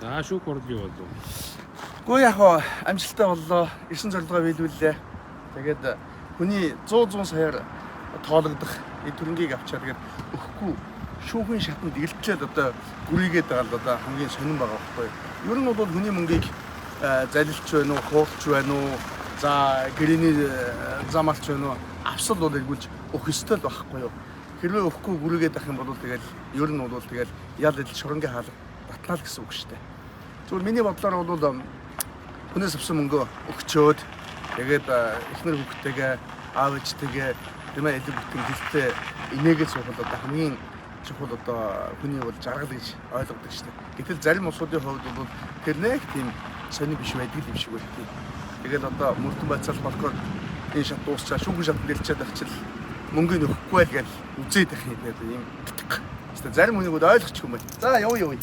За шүүх хурлын болов. Гэхдээ яг амжилттай боллоо. 9 зорилгоо биелүүллээ. Тэгээд хүний 100 саяар тоологдох төрөнгийг авчаа тэгээд өгөхгүй шүүхийн шатанд илтлээд одоо гүрийгээд байгаа л одоо хамгийн сонирн байгаа байхгүй. Ер нь бол хүний мөнгийг залилч байна уу, хуулч байна уу, за гэрээний замалч байна уу, авсал бол эргүүлж өгөх ёстой л байхгүй юу. Хэрвээ өгөхгүй гүрийгээд ах юм бол тэгэл ер нь бол тэгэл ял идэл шоронгийн хаалга батлаа л гэсэн үг шүү дээ. Зүгээр миний бодлоор бол хүнээс авсан мөнгөө өгчөөд тэгээд эхнэр хүүхдтэйгээ аав ээжтэйгээ тэмээ элэг бүтэн гэлтэй инээгээ суухад одоо хамгийн чухал одоо хүний бол жаргал гэж ойлгодог шүү дээ. Гэтэл зарим улсуудын хувьд бол тэр нэг тийм сони биш байдаг юм шиг байна. Тэгээд одоо мөрдөн байцаал болохоор энэ шат дуусчаа шүүхэн шатнд дэлчээд авчил мөнгөний өгөхгүй л гэж үзээд байх юм байна. Ийм зарим хүнийг ойлгочих юм байна. За явъя.